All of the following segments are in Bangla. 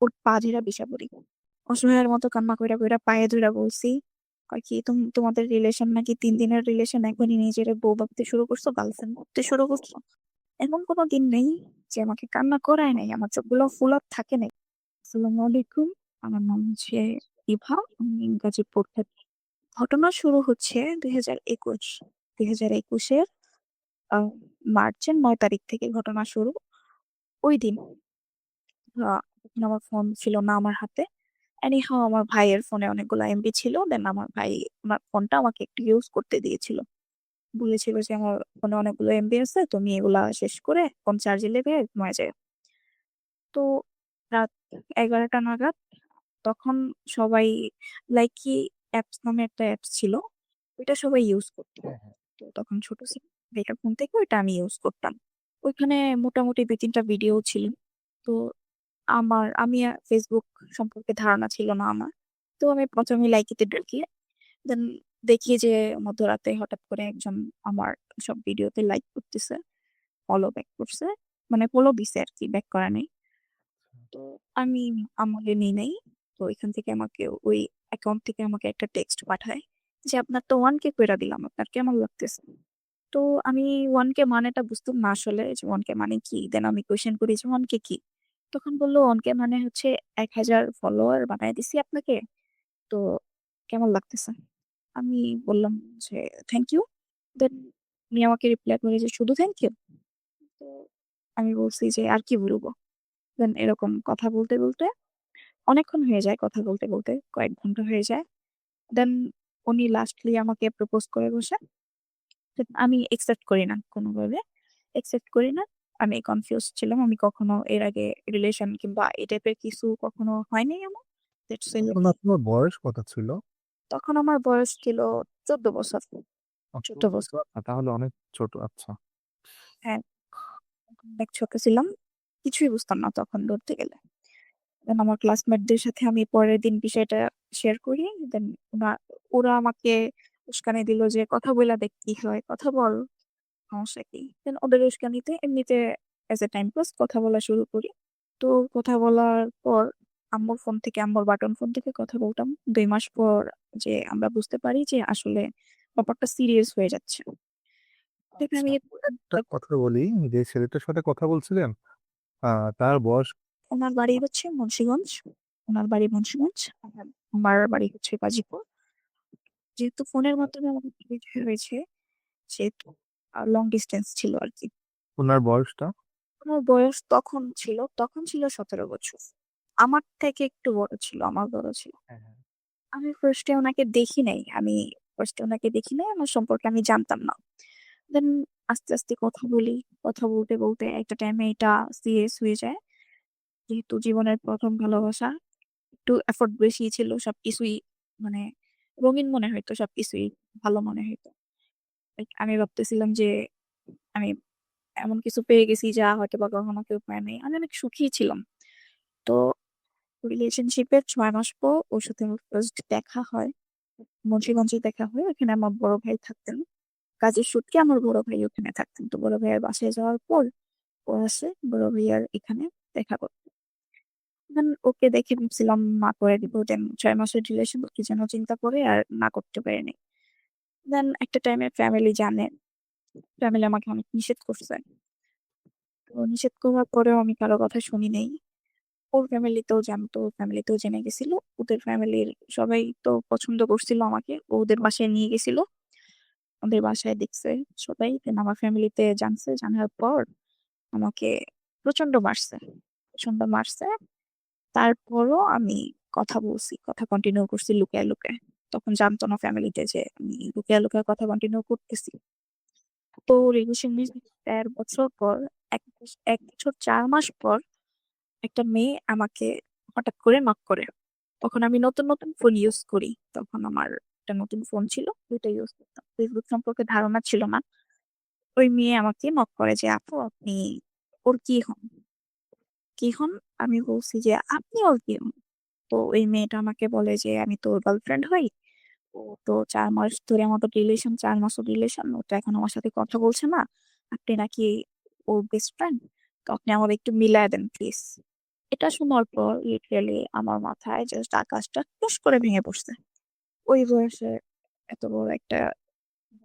ওর পা ধইরা বইসা পড়ি। অসহায়ের মতো কান্না কইরা কইরা পায়ে ধইরা বলছি, কয় কি তোমাদের রিলেশন নাকি ৩ দিনের রিলেশন, এখনই নিজের বউ ভাবতে শুরু করছো, গার্লফ্রেন্ড ভাবতে শুরু করছো। এমন কোনো দিন নেই যে আমাকে কান্না করায় নাই, আমার চোখগুলো ফুল আপ থাকে নাই। আসসালামু আলাইকুম, আমার নাম হচ্ছে ইভা, আমি গাজীপুর থাকি। ঘটনা শুরু হচ্ছে 2021। 2021-এর আহ, মার্চের 9 তারিখ থেকে ঘটনা শুরু। ওই দিন তখন আমার ফোন ছিল না আমার হাতে। এনিহাও আমার ভাইয়ের ফোনে অনেকগুলো এমবি ছিল, দেন আমার ভাই আমার ফোনটা আমাকে একটু ইউজ করতে দিয়েছিল। বলেছিল যে আমার ফোনে অনেকগুলো এমবি আছে, তুমি এগুলা শেষ করে ফোন চার্জে লেগে ঘুমায় যায়। তো রাত 11টা নাগাদ তখন সবাই লাইক কি অ্যাপস নামে একটা অ্যাপস ছিল, ওইটা সবাই ইউজ করতো। হ্যাঁ, হ্যাঁ। তো তখন ছোট ছিল, এটা ফোন থেকে ওইটা আমি ইউজ করতাম। ওইখানে মোটামুটি 2-3টা ভিডিও ছিল। তো আমি ফেসবুক সম্পর্কে ধারণা ছিল না আমার। তো আমি প্রথমে লাইকিতে ঢুকি, দেন দেখি যে মধ্যরাতে হঠাৎ করে একজন আমার সব ভিডিওতে লাইক করতেছে, ফলো ব্যাক করছে, মানে ফলো দিছে আর কি, ব্যাক করা নেই। তো আমি আমলে নিই নাই। তো এখান থেকে আমাকে ওই অ্যাকাউন্ট থেকে আমাকে একটা টেক্সট পাঠায় যে আপনার তো 1K কইরা দিলাম, আপনার কেমন লাগতেছে। তো আমি 1K মানেটা বুঝতাম না আসলে, যে 1K মানে কি। দেন আমি কোয়েশ্চেন করি যে 1K কি। তখন বললো 1K মানে হচ্ছে 1,000 ফলোয়ার বানায় দিছি আপনাকে, তো কেমন লাগতেছে। আমি বললাম যে থ্যাংক ইউ। দেন উনি আমাকে রিপ্লাই করে যে শুধু থ্যাংক ইউ। তো আমি বলছি যে আর কি বলবো। দেন এরকম কথা বলতে বলতে অনেকক্ষণ হয়ে যায়, কথা বলতে বলতে কয়েক ঘন্টা হয়ে যায়। দেন উনি লাস্টলি আমাকে প্রপোজ করে বসে। Then আমি একসেপ্ট করি না কোনোভাবে, একসেপ্ট করি না। আমি কনফিউজ ছিলাম, আমি কখনো এর আগে রিলেশন কিংবা এই টাইপের কিছু কখনো হয়নি আমার। That's why তখন আপনার বয়স কত ছিল? তখন আমার বয়স ছিল 14 বছর। 14 বছর, তাহলে অনেক ছোট। আচ্ছা। হ্যাঁ। অনেক ছোট ছিলাম, কিছুই বুঝতাম না তখন ধরতে গেলে। দেন আমার ক্লাসমেটদের সাথে আমি পরের দিন বিষয়টা শেয়ার করি। দেন ওরা আমাকে উস্কানি দিল যে কথা বইলা দেখ কি হয়, কথা বল, সমস্যা কি। দেন ওদের উস্কানিতে এমনিতে অ্যাজ এ টাইম পাস কথা বলা শুরু করি। তো কথা বলার পর আম্মুর বাটন ফোন থেকে কথা বলতাম। 2 মাস পর যে আমরা বুঝতে পারি যে আসলে ব্যাপারটা সিরিয়াস হয়ে যাচ্ছে। দেন আচ্ছা, আমি একটা কথা বলি। যে ছেলেটার সাথে কথা বলছিলেন, তার বয়স? ওনার বাড়ি হচ্ছে মুন্সিগঞ্জ। ওনার বাড়ি মুন্সিগঞ্জ, আমার বাড়ি হচ্ছে গাজীপুর। যেহেতু ফোনের মাধ্যমে আমাদের পরিচয় হয়েছে, সেহেতু লং ডিস্টেন্স ছিল আর কি। ওনার বয়সটা? ওনার বয়স তখন ছিল 17 বছর। আমার থেকে একটু বড় ছিল, আমার বড় ছিল। হ্যাঁ, হ্যাঁ। আমি ফার্স্টে ওনাকে দেখি নাই, আমার সম্পর্কে আমি জানতাম না। দেন আস্তে আস্তে কথা বলি, কথা বলতে বলতে একটা টাইমে এটা সিরিয়াস হয়ে যায়। যেহেতু জীবনের প্রথম ভালোবাসা, একটু এফোর্ট বেশি ছিল সবকিছুই, মানে রঙিন মনে হইতো সবকিছুই, ভালো মনে হইতো। Like, আমি ভাবতেছিলাম যে আমি এমন কিছু পেয়ে গেছি যা হয়তো বা কখনো কেউ পায় নাই, আমি অনেক সুখী ছিলাম। তো রিলেশনশিপের 6 মাস পর ওর সাথে আমার ফার্স্ট দেখা হয়, মুন্সিগঞ্জে দেখা হয়। ওখানে আমার বড় ভাই থাকতেন, কাজের সূত্রে আমার বড় ভাই ওখানে থাকতেন। তো বড় ভাইয়ের বাসায় যাওয়ার পর ও আসে বড় ভাইয়ার এখানে দেখা করতে। দেন ওকে দেখে ভাবছিলাম না করে দিব, দেন 6 মাসের রিলেশন কি যেন চিন্তা করে আর না করতে পারিনি। দেন একটা টাইমে ফ্যামিলি জানে, ফ্যামিলি আমাকে অনেক নিষেধ করছে। তো নিষেধ করার পরেও আমি কারো কথা শুনি নাই। ওর ফ্যামিলিতেও জানতো, ফ্যামিলিতেও জেনে গেছিল। ওদের ফ্যামিলির সবাই তো পছন্দ করছিল আমাকে, ও ওদের বাসায় নিয়ে গেছিল। ওদের বাসায় দেখছে সবাই, দেন আমার ফ্যামিলিতে জানছে, জানার পর আমাকে প্রচন্ড মারছে, প্রচন্ড মারছে। তারপরও আমি কথা বলছি, কথা কন্টিনিউ করছি লুকায় লুকায়। তখন জানতো না ফ্যামিলিতে যে আমি লুকায় লুকায় কথা কন্টিনিউ করতেছি। তো রিলেশন 1.5 বছর পর, 1 বছর 4 মাস পর একটা মেয়ে আমাকে হঠাৎ করে নক করে। তখন আমি নতুন নতুন ফোন ইউজ করি, তখন আমার একটা নতুন ফোন ছিল, ওইটা ইউজ করতাম, ফেসবুক সম্পর্কে ধারণা ছিল না। ওই মেয়ে আমাকে নক করে যে আপু আপনি ওর কি হন, কি হন। আমি বলছি যে আপনি ওর কি হন। তো ওই মেয়েটা আমাকে বলে যে আমি তো গার্লফ্রেন্ড হই। ও তো 4 মাস ধরে আমাদের রিলেশন, 4 মাসের রিলেশন, ও তো এখন আমার সাথে কথা বলছে না। আপনি নাকি ওর বেস্ট ফ্রেন্ড, তো আপনি আমাদের একটু মিলায় দেন প্লিজ। এটা শোনার পর লিটারালি আমার মাথায় জাস্ট আকাশটা টুস করে ভেঙে পড়ছে। ওই বয়সে এত বড় একটা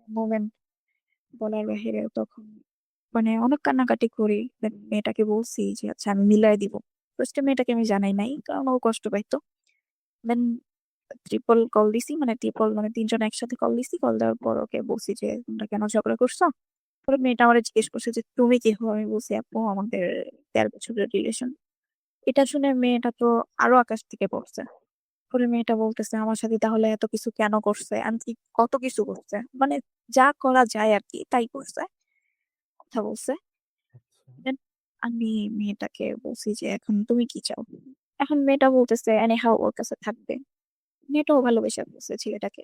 মোমেন্ট বলার বাহিরে তখন মানে অনেক কান্নাকাটি করি। দেন মেয়েটাকে বলছি যে আচ্ছা আমি মিলাই দিব। ফার্স্টে মেয়েটাকে আমি জানাই নাই কারণ ও কষ্ট পাইতো। দেন ট্রিপল কল দিছি, মানে ট্রিপল মানে তিনজন একসাথে কল দিছি। কল দেওয়ার পর ওকে বলছি যে তোমরা কেন ঝগড়া করছো। পরে মেয়েটা আমার জিজ্ঞেস করছে যে তুমি কি হো। আমি বলছি আপু আমাদের 13 বছরের রিলেশন। এটা শুনে মেয়েটা তো আরো আকাশ থেকে পড়ছে। পরে মেয়েটা বলতেছে আমার সাথে তাহলে এত কিছু কেন করছে, আমি কি কত কিছু করছে, মানে যা করা যায় আর কি তাই করছে, কথা বলছে। Then আমি মেয়েটাকে বলছি যে এখন তুমি কি চাও। এখন মেয়েটা বলতেছে এনি হাউ ওর কাছে থাকবে। মেয়েটাও ভালোবেসে ফেলছে ছেলেটাকে।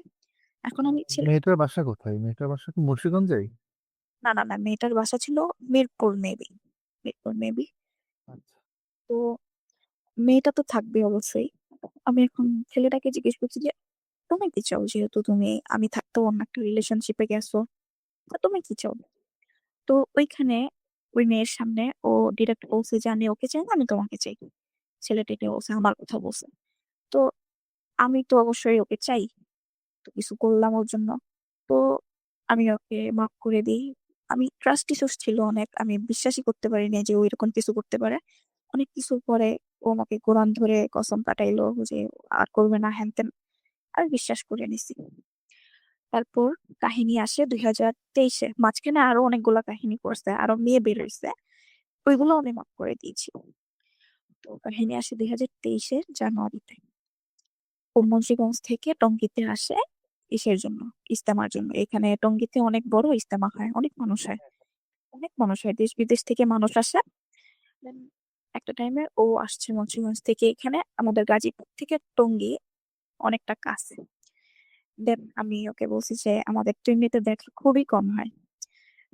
এখন আমি ছেলে, মেয়েটার বাসা কোথায়? মেয়েটার বাসা কি মুন্সিগঞ্জেই? না না না, মেয়েটার বাসা ছিল মিরপুর মেবি, মিরপুর মেবি। আচ্ছা। তো মেয়েটা তো থাকবে অবশ্যই। আমি এখন ছেলেটাকে জিজ্ঞেস করছি যে তুমি কি চাও, যেহেতু তুমি আমি থাকতো অন্য একটা রিলেশনশিপে গেছো, তা তুমি কি চাও। তো ওইখানে ওই মেয়ের সামনে ও ডিরেক্ট বলছে যে আমি ওকে চাই না, আমি তোমাকে চাই। ছেলেটা এটা বলছে, আমার কথা বলছে। তো আমি তো অবশ্যই ওকে চাই, তো কিছু করলাম ওর জন্য। তো আমি ওকে মাফ করে দিই। আমি ট্রাস্ট ইস্যুস ছিল অনেক, আমি বিশ্বাসই করতে পারিনি যে ও এরকম কিছু করতে পারে। অনেক কিছু পরে ও আমাকে কোরআন ধরে কসম কাটাইলো যে আর করবে না হ্যান ত্যান। আমি বিশ্বাস করে নিছি। তারপর কাহিনী আসে 2023-এ, মাঝখানে আরো অনেকগুলা কাহিনী করছে, আরো মেয়ে বের হয়েছে, ওইগুলো আমি মাফ করে দিয়েছি। তো কাহিনী আসে 2023-এর জানুয়ারিতে। ও মুন্সিগঞ্জ থেকে টঙ্গীতে আসে ইসের জন্য, ইস্তেমার জন্য। এখানে টঙ্গীতে অনেক বড় ইস্তেমা হয়, অনেক মানুষ হয়, অনেক মানুষ হয়, দেশ বিদেশ থেকে মানুষ আসে। Then একটা টাইমে ও আসছে মুন্সিগঞ্জ থেকে, এখানে আমাদের গাজীপুর থেকে টঙ্গী অনেকটা কাছে। দেন আমি ওকে বলছি যে আমাদের তো এমনিতে দেখা খুবই কম হয়,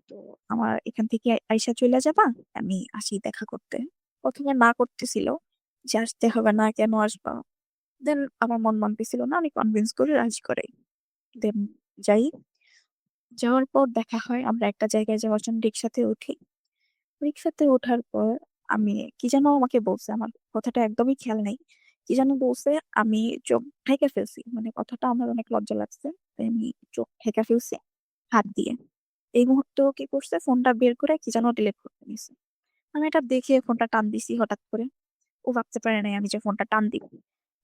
তো আমার এখান থেকে আইসা চলে যাবা, আমি আসি দেখা করতে। প্রথমে না করতেছিল যে আসতে হবে না, কেন আসবা। দেন আমার মন মানতেছিল না, আমি কনভিন্স করে রাজি করাই। দেন যাই, যাওয়ার পর দেখা হয়, আমরা একটা জায়গায় যাওয়ার জন্য রিক্সাতে উঠি। রিক্সাতে ওঠার পর আমি কি যেন আমাকে বলছে, আমার কথাটা একদমই খেয়াল নেই। কি যেন বলছে, আমি চোখ ঢেকে ফেলছি, মানে কথাটা আমার অনেক লজ্জা লাগছে, তাই আমি চোখ ঢেকে ফেলছি হাত দিয়ে। এই মুহূর্তে ও কি করছে, ফোনটা বের করে কি যেন ডিলিট করতে নিছে। আমি এটা দেখে ফোনটা টান দিছি হঠাৎ করে। ও ভাবতে পারে নাই আমি যে ফোনটা টান দিব।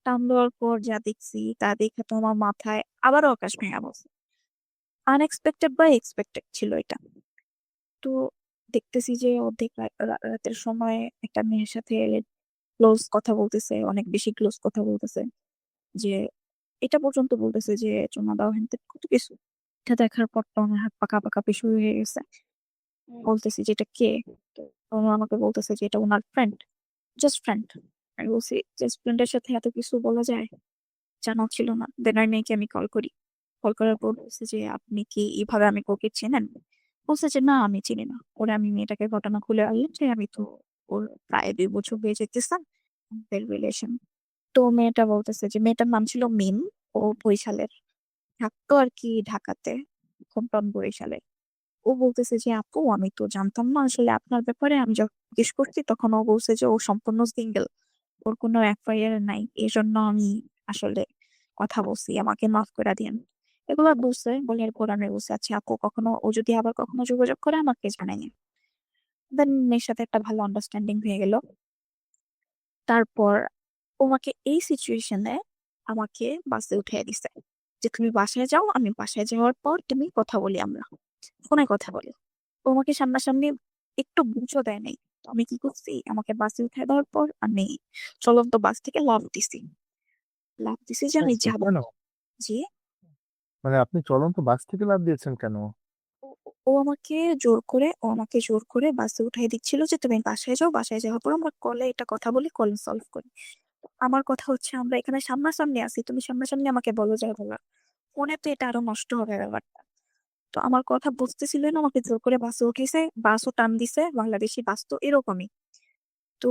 টান দেওয়ার পর যা দেখছি তা দেখে তো আমার মাথায় আবারও আকাশ ভেঙে বলছে। আনএক্সপেক্টেড বা এক্সপেক্টেড ছিল এটা। তো দেখতেছি যে অর্ধেক রাতের সময় একটা মেয়ের সাথে ক্লোজ কথা বলতেছে, অনেক বেশি ক্লোজ কথা বলতেছে, যে এটা পর্যন্ত বলতেছে যে চুমা দাও হ্যান ত্যান কত কিছু। এটা দেখার পর তো আমার হাত পাকা পাকা পেশু হয়ে গেছে। বলতেছি যে এটা কে। তো ও আমাকে বলতেছে যে এটা ওনার ফ্রেন্ড, জাস্ট ফ্রেন্ড। আমি বলছি জাস্ট ফ্রেন্ডের সাথে এত কিছু বলা যায়, জানা ছিল না। দেন ওই মেয়েকে আমি কল করি। কল করার পর বলছে যে আপনি কি এইভাবে আমি ওকে চেনেন। বলছে যে না আমি চিনি না। ওরে আমি মেয়েটাকে ঘটনা খুলে আনলাম যে আমি তো ওর প্রায় 2 বছর হয়ে যেতেছে আমাদের রিলেশন। তো মেয়েটা বলতেছে যে মেয়েটার নাম ছিল মিম। ও বরিশালের, থাকতো আর কি ঢাকাতে, কোম্পান বরিশালে। ও বলতেছে যে আপু আমি তো জানতাম না আসলে আপনার ব্যাপারে, আমি যখন জিজ্ঞেস করছি তখন ও বলছে যে ও সম্পূর্ণ সিঙ্গেল, ওর কোনো এফআইআর নাই, এই জন্য আমি আসলে কথা বলছি, আমাকে মাফ করে দিন। এগুলো বলছে, বলে এরপর আমি বলছি আচ্ছা আপু কখনো ও যদি আবার কখনো যোগাযোগ করে আমাকে জানাই। দেন মেয়ের সাথে একটা ভালো আন্ডারস্ট্যান্ডিং হয়ে গেল। তারপর ও আমাকে এই সিচুয়েশনে আমাকে বাসে উঠিয়ে দিছে যে তুমি বাসায় যাও, আমি বাসায় যাওয়ার পর তুমি কথা বলি, আমরা ফোনে কথা বলি। ও আমাকে সামনাসামনি একটু বুঝও দেয় নাই। তো আমি কি করছি, আমাকে বাসে উঠে দেওয়ার পর আমি চলন্ত বাস থেকে লাফ দিছি। লাফ দিছি যে আমি আচ্ছা, যাবো। কেন? জি। মানে আপনি চলন্ত বাস থেকে লাফ দিয়েছেন কেন? ও আমাকে জোর করে বাসে উঠাই দিচ্ছিল যে তুমি বাসায় যাও, বাসায় যাওয়ার পর আমরা কলে এটা কথা বলি, কল সলভ করি। আমার কথা হচ্ছে আমরা এখানে সামনাসামনি আছি, তুমি সামনাসামনি আমাকে বলো যাই বলা। ফোনে তো এটা আরো নষ্ট হবে ব্যাপারটা। তো আমার কথা বুঝতেছিল না, আমাকে জোর করে বাসে উঠেছে, বাসও টান দিছে, বাংলাদেশি বাস তো এরকমই। তো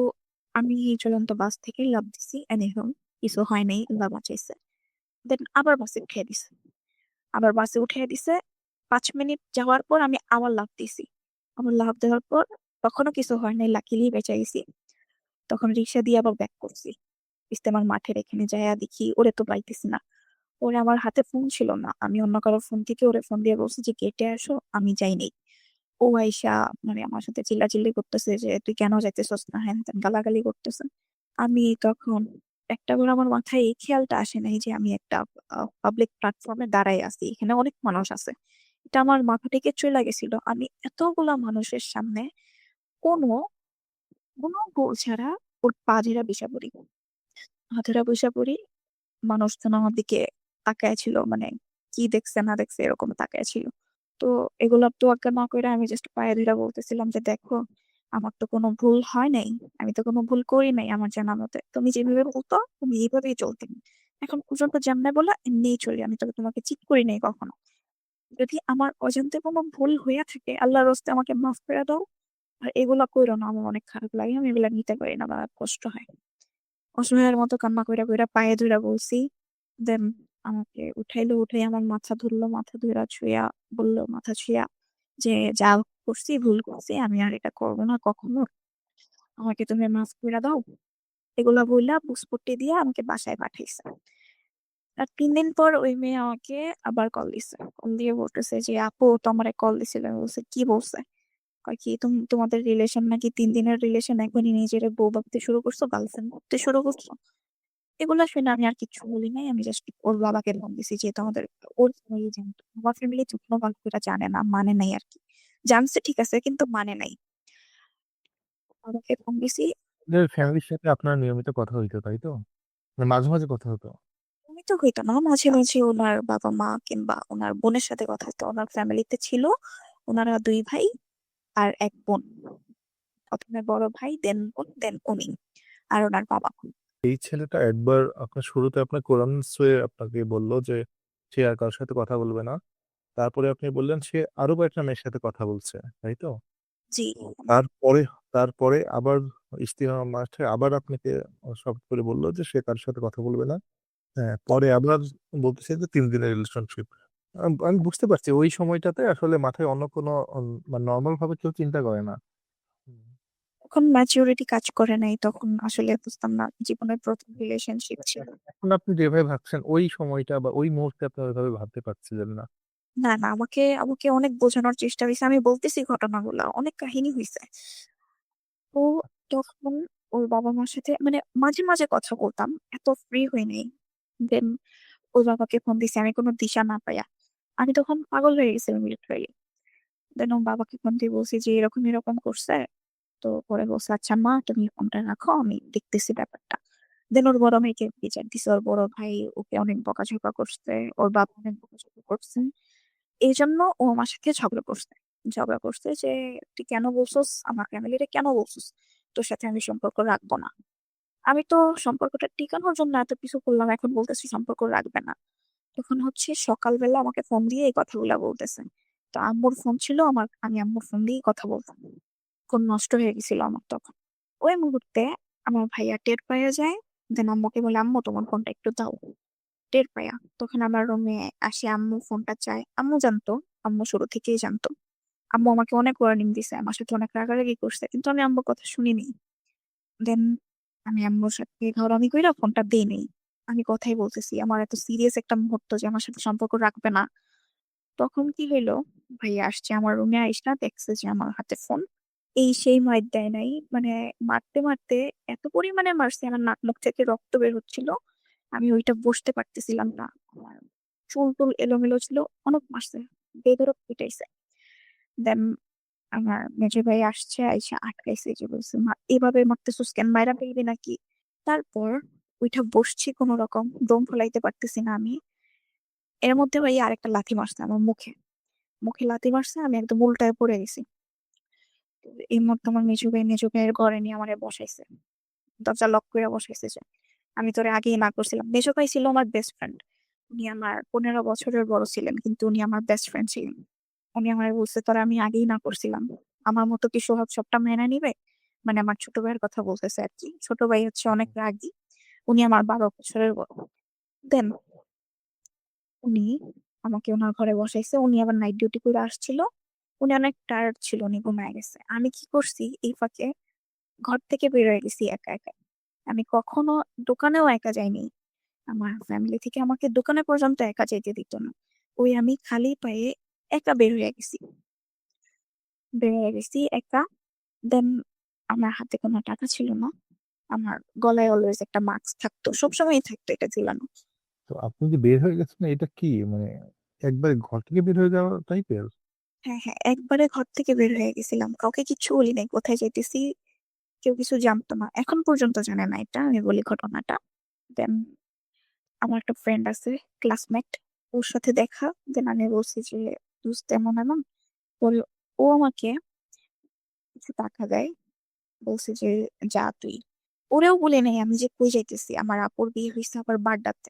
আমি চলন্ত বাস থেকে লাফ দিছি, এনিহাউ কিছু হয় নাই, আল্লাহ বাঁচাইছে। দেন আবার বাসে উঠিয়ে দিছে, আবার বাসে উঠিয়ে দিছে। 5 মিনিট যাওয়ার পর আমি আবার লাফ দিছি। আমার লাফ দেওয়ার পর তখনও কিছু হয় নাই, লাকিলি বেঁচে গেছি। তখন রিক্সা দিয়ে আবার ব্যাক করছি। ইস্তেমার মাঠের এখানে যাইয়া দেখি ওরে তো পাইতেছি না। ওরে আমার হাতে ফোন ছিল না, আমি অন্য কারো ফোন থেকে ওরে ফোন দিয়ে বলছি যে গেটে আসো, আমি যাইনি। ও আইসা মানে আমার সাথে চিল্লাচিল্লি করতেছে যে তুই কেন যাইতেছস না, হ্যান ত্যান গালাগালি করতেছে। আমি তখন একটা বার আমার মাথায় এই খেয়ালটা আসে নাই যে আমি একটা পাবলিক প্ল্যাটফর্মে দাঁড়াই আছি, এখানে অনেক মানুষ আছে। এটা আমার মাথা থেকে চলে গেছিল, আমি এতগুলা মানুষের সামনে কোনো কোনো গোল ছাড়া ওর পা ধরে বসে পড়ি। পা ধরে বসে পড়ি, মানুষজন আমার দিকে তাকায় ছিল, মানে কি দেখছে না দেখছে এরকম তাকায় ছিল। তো এগুলা তোয়াক্কা না করে আমি জাস্ট পায়ে ধরে বলতেছিলাম যে দেখো, আমার তো কোনো ভুল হয় নাই, আমি তো কোনো ভুল করি নাই আমার জানা মতে, তুমি যেভাবে বলতো তুমি এইভাবেই চলতে। এখন পর্যন্ত যেমনে বলা এমনিই চলি, আমি তো তোমাকে চিট করি নাই কখনো। যদি আমার অজান্তে কোনো ভুল হইয়া থাকে আল্লাহর রাস্তে আমাকে মাফ করে দাও। আর এগুলা কইরো না, আমার অনেক খারাপ লাগে, আমি এগুলা নিতে পারি না, আমার কষ্ট হয়। অসহায়ের মতো কান্না কইরা কইরা পায়ে ধইরা বলছি। দেন আমাকে উঠাইলো, উঠাই আমার মাথা ধরলো, মাথা ধইরা ছুঁয়া বললো, মাথা ছুঁয়া যে যা করছি ভুল করছি, আমি আর এটা করবো না কখনো, আমাকে তুমি মাফ করে দাও। এগুলা বইলা বুঝপট্টি দিয়ে আমাকে বাসায় পাঠাইছে। আর 3 দিন পর ওই মেয়ে আমাকে আবার কল দিছে, কল দিয়ে বলতেছে যে আপু তোমারে কল দিছিল। আমি বলছে কি বলছে? কয় কি তুমি তোমাদের রিলেশন নাকি 3 দিনের রিলেশন, এখনই নিজের বউ ভাবতে শুরু করছো, গার্লফ্রেন্ড ভাবতে শুরু করছো। এগুলা শুনে আমি আর কিছু বলি নাই, আমি জাস্ট ওর বাবাকে ফোন দিছি যে তোমাদের ওর ফ্যামিলি জানতো, আমার ফ্যামিলি যত্ন ভালো করে জানে না, মানে নাই আর কি। জানছে ঠিক আছে কিন্তু মানে নাই। বাবাকে ফোন দিছি। আপনাদের ফ্যামিলির সাথে আপনার নিয়মিত কথা হইতো, তাই তো? মানে মাঝে মাঝে কথা হতো? তুমি তো হইতো না, মাঝে মাঝে ওনার বাবা মা কিংবা ওনার বোনের সাথে কথা হতো। ওনার ফ্যামিলিতে ছিল ওনারা 2 ভাই আর এক বোন। প্রথমে বড় ভাই, দেন বোন, দেন উনি আর ওনার বাবা। এই ছেলেটা একবার আপনার শুরুতে আপনার কোরআন ছুঁয়ে আপনাকে বললো যে সে আর কারোর সাথে কথা বলবে না। তারপরে আপনি বললেন সে আরো কয়েকটা মেয়ের সাথে কথা বলছে, তাই তো? জি। তারপরে তারপরে আবার ইস্তিহার মাঠে আবার আপনাকে শপথ করে বললো যে সে কারোর সাথে কথা বলবে না। হ্যাঁ, পরে আবার বলতেছে যে 3 দিনের রিলেশনশিপ। আমি বুঝতে পারছি ওই সময়টাতে আসলে মাথায় অন্য কোনো মানে নর্মাল ভাবে কেউ চিন্তা করে না। হুম। তখন ম্যাচিউরিটি কাজ করে নাই, তখন আসলে বুঝতাম না, জীবনের প্রথম রিলেশনশিপ ছিল। এখন আপনি যেভাবে ভাবছেন ওই সময়টা বা ওই মুহূর্তে আপনি ওইভাবে ভাবতে পারছিলেন না। না না, আমাকে আমাকে অনেক বোঝানোর চেষ্টা হয়েছে, আমি বলতেছি ঘটনাগুলো, অনেক কাহিনী হয়েছে। তো তখন ওর বাবা মার সাথে মানে মাঝে মাঝে কথা বলতাম, এত ফ্রি হই নাই। দেন ওর বাবাকে ফোন দিছি আমি কোনো দিশা না পাইয়া, আমি তখন পাগল হয়ে গেছিলাম লিটারালি। দেন ওর বাবাকে ফোন দিয়ে বলছি যে এরকম এরকম করছে। তো পরে বলছে আচ্ছা মা তুমি ফোনটা রাখো, আমি দেখতেছি ব্যাপারটা। দেন ওর বড় ভাইকে বিচার দিছে, ওর বড় ভাই ওকে অনেক বকাঝকা করছে, ওর বাবা অনেক বকাঝকা করছে। এই জন্য ও আমার সাথে ঝগড়া করছে। ঝগড়া করছে যে তুই কেন বলছস, আমার ফ্যামিলিরে কেন বলছস তোর সাথে আমি সম্পর্ক রাখবো না। আমি তো সম্পর্কটা টিকানোর জন্য এত কিছু করলাম, এখন বলতেছি সম্পর্ক রাখবে না। তখন হচ্ছে সকালবেলা আমাকে ফোন দিয়ে এই কথাগুলা বলতেছে। তো আম্মুর ফোন ছিল আমার, আমি আম্মুর ফোন দিয়ে কথা বলতাম। ফোন নষ্ট হয়ে গেছিল আমার তখন। ওই মুহূর্তে আমার ভাইয়া টের পাইয়া যায়। দেন আম্মুকে বলে আম্মু তোমার ফোনটা একটু দাও। টের পাইয়া তখন আমার রুমে আসে, আম্মু ফোনটা চায়। আম্মু জানতো, আম্মু শুরু থেকেই জানতো। আম্মু আমাকে অনেক ওয়ার্নিং দিছে, আমার সাথে অনেক রাগারাগি করছে, কিন্তু আমি আম্মুর কথা শুনিনি। দেন আমি আম্মুর সাথে ঘরমি কইরা ফোনটা দেই নেই। আমি কথাই বলতেছি, আমার এত সিরিয়াস একটা মুহূর্ত যে আমার সাথে সম্পর্ক রাখবে না। তখন কি হইলো, ভাইয়া আসছে আমার রুমে, আইসা দেখছে যে আমার হাতে ফোন। এই সেই মাইর দেয় নাই, মানে মারতে মারতে এত পরিমাণে মারছে, আমার নাক মুখ থেকে রক্ত বের হচ্ছিল। আমি ওইটা বসতে পারতেছিলাম না। আমার চুল টুল এলোমেলো ছিল, অনেক মারছে, বেদরক পিটাইছে। দেন আমার মেজো ভাই আসছে, আইসা আটকাইছে, যে বলছে মা এভাবে মারতেছিস কেন, মাইরা ফেলবি নাকি। তারপর ওইটা বসছি কোন রকম, দম ফলাইতে পারতেছি না আমি। এর মধ্যে ভাই আরেকটা লাথি মারছে আমার মুখে। মুখে লাথি মারছে, আমি একদম উল্টায় পড়ে গেছি। তো এই মধ্যে আমার মেজো ভাইয়ের ঘরে নিয়ে আমারে বসাইছে, দরজা লক করে বসাইছে যে আমি তোরে আগেই না করছিলাম। মেজো ভাই ছিল আমার বেস্ট ফ্রেন্ড। উনি আমার 15 বছরের বড় ছিলেন, কিন্তু উনি আমার বেস্ট ফ্রেন্ড ছিলেন। উনি আমার বলছে তোরা আমি আগেই না করছিলাম। আমার মতো কি সোহাগ সবটা মেনে নিবে? মানে আমার ছোট ভাইয়ের কথা বলতেছে আর কি, ছোট ভাই হচ্ছে অনেক রাগী। উনি আমার 12 বছরের বড়। দেন উনি আমাকে ওনার ঘরে বসাইছে, উনি আবার নাইট ডিউটি করে আসছিল। উনি অনেক টায়ার্ড ছিল, উনি ঘুমায় গেছে। আমি কি করছি এই ফাঁকে, ঘর থেকে বের হয়ে গেছি একা একা। আমি কখনো দোকানেও একা যাইনি। আমার ফ্যামিলি থেকে আমাকে দোকানে পর্যন্ত একা যেতে দিত না। ওই আমি খালি পায়ে একা বের হয়ে গেছি একা। দেন আমার হাতে কোনো টাকা ছিল না। আমার গলায় অলওয়েজ একটা মাস্ক থাকতো, সবসময়ই থাকতো এটা ঝুলানো। তো আপনি যে বের হয়ে গেছেন এটা কি মানে একবার ঘর থেকে বের হয়ে যাওয়া টাইপের? হ্যাঁ হ্যাঁ, একবারে ঘর থেকে বের হয়ে গেছিলাম, কাউকে কিচ্ছু বলি নাই কোথায় যাইতেছি। কেউ কিছু জানতো না, এখন পর্যন্ত জানে না এটা, আমি বলি ঘটনাটা। দেন আমার একটা ফ্রেন্ড আছে, ক্লাসমেট, ওর সাথে দেখা। দেন আমি বলছি যে দোস্ত এমন এমন। পরে ও আমাকে কিছু টাকা দেয়, বলছে যে যা তুই। ওরেও বলি নাই আমি যে কই যাইতেছি, আমার আপুর বিয়ে হয়েছে আবার বাড্ডাতে।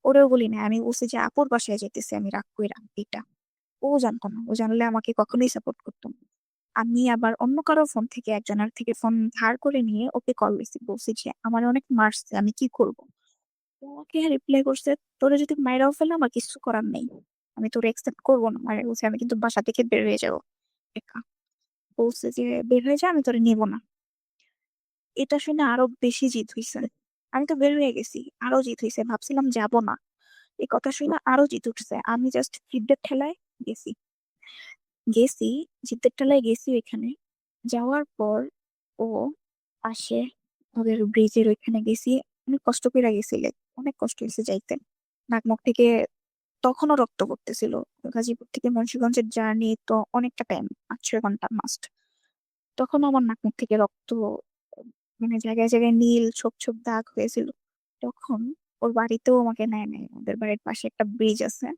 ওরেও বলি নাই, আমি বলছি যে আপুর বাসায় যাইতেছি আমি রাগ কইরা এটা। ও জানতো না, ও জানলে আমাকে কখনোই সাপোর্ট করতো না। আমি আবার অন্য কারো ফোন থেকে, একজনের থেকে ফোন ধার করে নিয়ে ওকে কল দিছি, বলছি যে আমার অনেক মারছে, আমি কি করব। ও আমাকে রিপ্লাই করছে, তোরে যদি মাইরাও ফেলে আমার কিছু করার নেই, আমি তোরে একসেপ্ট করবো না। মানে বলছে আমি কিন্তু বাসা থেকে বের হয়ে যাবো একা। বলছে যে বের হয়ে যা, আমি তোরে নিবো না। এটা শুনে আরো বেশি জিদ হইছে। আমি তো বের হয়ে গেছি, আরো জিদ হইছে, ভাবছিলাম যাব না। এই কথা শুনে আরো জিদ উঠছে, আমি জাস্ট জিদ্দের ঠেলায় গেছি গেছি জিদ্দের ঠেলায় গেছি ওইখানে। যাওয়ার পর ও আসে, ওদের ব্রিজের ওইখানে গেছি। অনেক কষ্ট করে গেছি, like, অনেক কষ্ট হয়েছে যাইতে। নাক মুখ থেকে তখনও রক্ত পড়তেছিল। গাজীপুর থেকে মুন্সিগঞ্জের জার্নি তো অনেকটা টাইম, 8-6 ঘন্টা মাস্ট। তখন আমার নাক মুখ থেকে রক্ত, মানে জায়গায় জায়গায় নীল ছোপ ছোপ দাগ হয়েছিল। তখন ওর বাড়িতেও আমাকে নেয় নাই। ওদের বাড়ির পাশে একটা ব্রিজ আছে,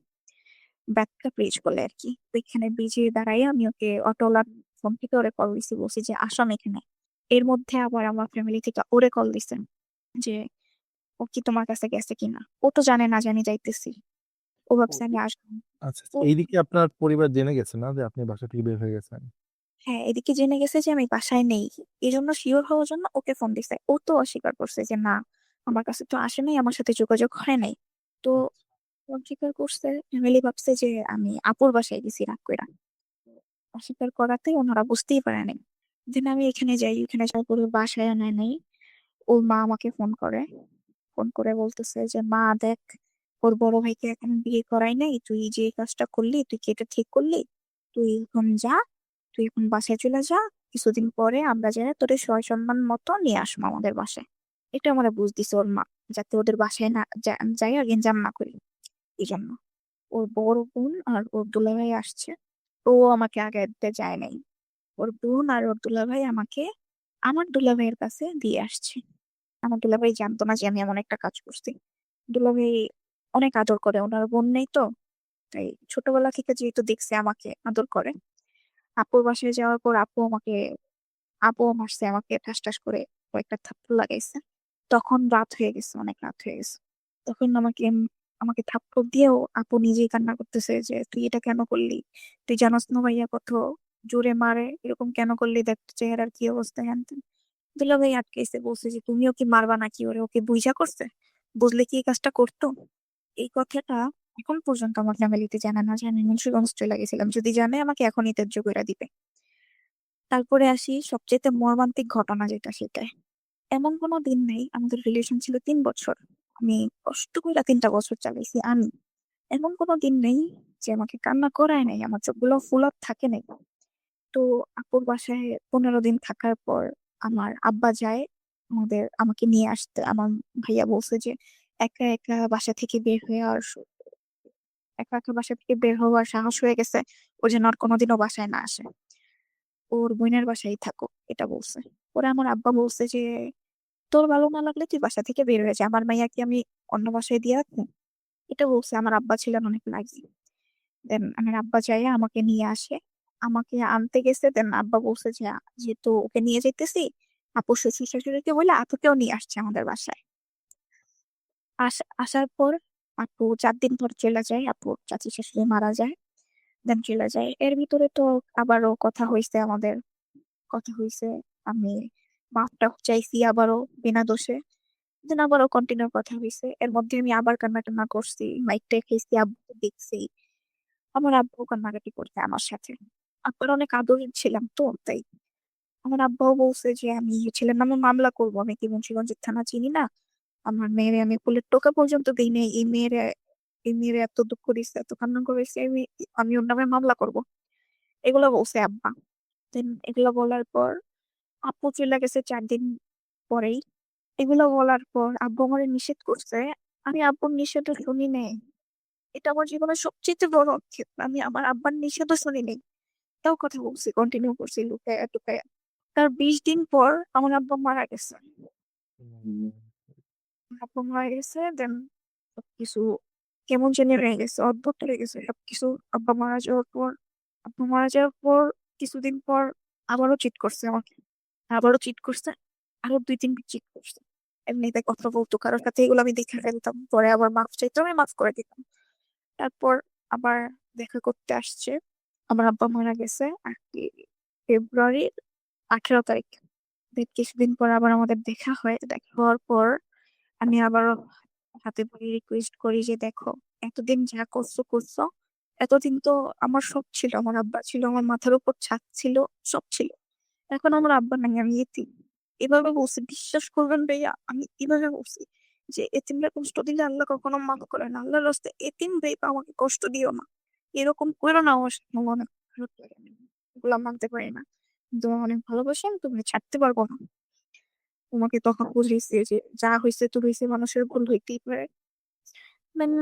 ব্যাটকা ব্রিজ বলে আর কি। ওইখানে ব্রিজে দাঁড়াই আমি ওকে, অটোওয়ালার ফোন থেকে ওরে কল দিছি, বলছি যে আসাম এখানে। এর মধ্যে আবার আমার ফ্যামিলি থেকে ওরে কল দিছেন যে ও কি তোমার কাছে গেছে কিনা। ও তো জানে না জানি যাইতেছি, ও ও, ভাবছে আমি আসবো। আচ্ছা আচ্ছা। ও এইদিকে আপনার পরিবার জেনে গেছে না যে আপনি বাসা থেকে বের হয়ে গেছেন? হ্যাঁ, এদিকে জেনে গেছে যে আমি বাসায় নেই। এই জন্য শিওর হওয়ার জন্য ওকে ফোন দিছে। ও তো অস্বীকার করছে যে না, আমার কাছে তো আসে নাই, আমার সাথে যোগাযোগ হয় নাই। তো ও অস্বীকার করছে, ফ্যামিলি ভাবছে যে আমি আপুর বাসায় গেছি রাগ কইরা। অস্বীকার করাতে ওনারা বুঝতেই পারে নাই। দেন আমি এখানে যাই, এখানে যাওয়ার পরে বাসায় আনায় নাই। ওর মা আমাকে ফোন করে বলতেছে যে মা দেখ, ওর বড় ভাইকে এখন বিয়ে করাই নাই, তুই যে কাজটা করলি, তুই কি এটা ঠিক করলি? তুই এখন যা, তুই এখন বাসায় চলে যা। কিছুদিন পরে আমরা যাই তোদের সয় সম্মান মতো নিয়ে আসবো আমাদের বাসায়। এটা আমরা বুঝ দিছে ওর মা, যাতে ওদের বাসায় না যাই আর গেঞ্জাম না করি। এই জন্য ওর বড় বোন আর ওর দুলাভাই আসছে। ও আমাকে আগে দিতে যায় নাই। ওর বোন আর ওর দুলাভাই আমাকে আমার দুলাভাইয়ের কাছে দিয়ে আসছে। আমার দুলাভাই জানতো না যে আমি এমন একটা কাজ করছি। দুলাভাই অনেক আদর করে, ওনার বোন নেই তো, তাই ছোটবেলা থেকে যেহেতু দেখছে আমাকে আদর করে। আপুর বাসায় যাওয়ার পর আপু মারছে আমাকে ঠাস ঠাস করে, কয়েকটা থাপ্পড় লাগাইছে। তখন রাত হয়ে গেছে, অনেক রাত হয়ে গেছে। তখন আমাকে থাপ্পড় দিয়েও আপু নিজেই কান্না করতেছে যে তুই এটা কেন করলি, তুই জানোস না ভাইয়া কত জোরে মারে, এরকম কেন করলি, দেখ তোর চেহারার কি অবস্থা হ্যান ত্যান। দুলাভাই আটকেছে, বলছে যে তুমিও কি মারবা নাকি ওরে, ওকে বুঝা করছে, বুঝলে কি এই কাজটা করতো। এই কথাটা এখন পর্যন্ত আমার ফ্যামিলিতে জানে না যে আমি মুন্সিগঞ্জ চলে গেছিলাম, যদি জানে আমাকে এখনই ত্যায্য করে দিবে। তারপরে আসি সবচেয়ে মর্মান্তিক ঘটনা যেটা, সেটাই। এমন কোনো দিন নেই, আমাদের রিলেশন ছিল 3 বছর, আমি কষ্ট করে 3টা বছর চালাইছি আমি। এমন কোনো দিন নেই যে আমাকে কান্না করায় নাই, আমার চোখগুলো ফুল আপ থাকে নাই। তো আপুর বাসায় 15 দিন থাকার পর আমার আব্বা যায় আমাকে নিয়ে আসতে। আমার ভাইয়া বলছে যে একা একা বাসা থেকে বের হয়ে আর একা একা বাসা থেকে বের হওয়ার সাহস হয়ে গেছে, ও যেন আর কোনোদিনও বাসায় না আসে, ওর বোনের বাসায় থাকো, এটা বলছে। পরে আমার আব্বা বলছে যে তোর ভালো না লাগলে তুই বাসা থেকে বের হয়ে যা, আমার মাইয়া কি আমি অন্য বাসায় দিয়ে রাখবো। এটা বলছে। আমার আব্বা ছিলেন অনেক রাগী। দেন আমার আব্বা যাইয়া আমাকে নিয়ে আসে, আমাকে আনতে গেছে। দেন আব্বা বলছে যে যেহেতু ওকে নিয়ে যেতেছি, আপু শ্বশুর শাশুড়িকে বলে আপুকেও নিয়ে আসছে আমাদের বাসায়। আসার পর আপু 4 দিন পর চলে যায়, আপু চাচি শাশুড়ি মারা যায়। দেন চলে যায়, এর ভিতরে তো আবারও কথা হয়েছে আমাদের, কথা হয়েছে। আমি মাফটা চাইছি আবারও, বিনা দোষে। দেন আবারও কন্টিনিউ কথা হয়েছে, এর মধ্যে আমি আবার কান্না টান্না করছি, মাইকটা খেয়েছি, আব্বু দেখছি। আমার আব্বু কান্নাকাটি করছে আমার সাথে। আব্বার অনেক আদরের ছিলাম তো, তাই আমার আব্বাও বলছে যে আমি এই ছেলের নামে মামলা করবো, আমি কি মুন্সিগঞ্জের থানা চিনি না? আমার মেয়েরে আমি ফুলের টোকা পর্যন্ত দিই নাই, এই মেয়েরে এত দুঃখ দিচ্ছে, এত কান্না করেছে, আমি আমি ওর নামে মামলা করব। এগুলো বলছে আব্বা। দেন এগুলো বলার পর আপু চলে গেছে 4 দিন পরেই। এগুলো বলার পর আব্বু আমারে নিষেধ করছে। আমি আব্বুর নিষেধ শুনি নাই। এটা আমার জীবনের সবচেয়ে বড় আক্ষেপ, আমি আমার আব্বার নিষেধও শুনি নাই। তাও কথা বলছি, কন্টিনিউ করছি লুকায়া টুকায়া। তার 20 দিন পর আমার আব্বা মারা গেছে। উম, আব্বা মারা গেছে, দেন সবকিছু কেমন জানি হয়ে গেছে, অদ্ভুত হয়ে গেছে সবকিছু। আব্বা মারা যাওয়ার পর কিছুদিন পর আবারও চিট করছে আমাকে, আবারও চিট করছে, আরো 2-3 চিট করছে। এমনিতে কথা বলতো কারোর সাথে, এগুলো আমি দেখে ফেলতাম, পরে আবার মাফ চাইতো, আমি মাফ করে দিতাম। তারপর আবার দেখা করতে আসছে। আমার আব্বা মারা গেছে আর কি ফেব্রুয়ারির 18 তারিখ। দেন কিছুদিন পর আবার আমাদের দেখা হয়, দেখা হওয়ার পর আমি আবারও হাতে পায়ে রিকোয়েস্ট করি যে দেখো, এতদিন যা করছো করছো, এতদিন তো আমার সব ছিল, আমার আব্বা ছিল, আমার মাথার উপর ছাদ ছিল, সব ছিল। এখন আমার আব্বা নাই, আমি এতিম। এভাবে বলছি, বিশ্বাস করবেন ভাইয়া, আমি এভাবে বলছি যে এতিমরা কষ্ট দিলে আল্লাহ কখনো মাফ করে না, আল্লাহর রাস্তায় এতিম ভাই আমাকে কষ্ট দিও না, এরকম করো না, আমার সাথে আমার অনেক খারাপ লাগে, আমি এগুলো মানতে পারি না, তোমার অনেক ভালোবাসি, আমি তুমি ছাড়তে পারবো না। তোমাকে তখন বুঝিয়েছি যে যা হয়েছে তো হয়েছে, মানুষের ভুল হইতেই পারে। দেন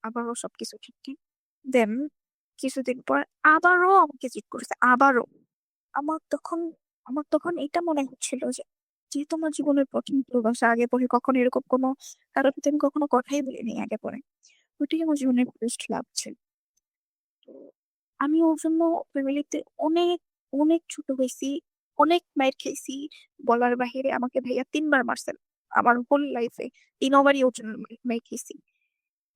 আবারও সবকিছু ঠিক। দেন কিছুদিন পর আবারও আমাকে চিট করেছে, আবারও। আমার তখন আমার তখন এটা মনে হচ্ছিল যে যেহেতু আমার জীবনের প্রথম ভালোবাসা, আগে পরে কখনো এরকম কোনো কারোর সাথে আমি কখনো কথাই বলিনি আগে পরে, ওইটাই আমার জীবনের ফার্স্ট লাভ ছিল। তো আমি ওর জন্য ফ্যামিলিতে অনেক অনেক ছোট হয়েছি, অনেক মাইর খেয়েছি। বলার বাহিরে আমাকে ভাইয়া 3 বার মারছেন আমার হোল লাইফে, 3 বারই ওর জন্য মাইর খেয়েছি।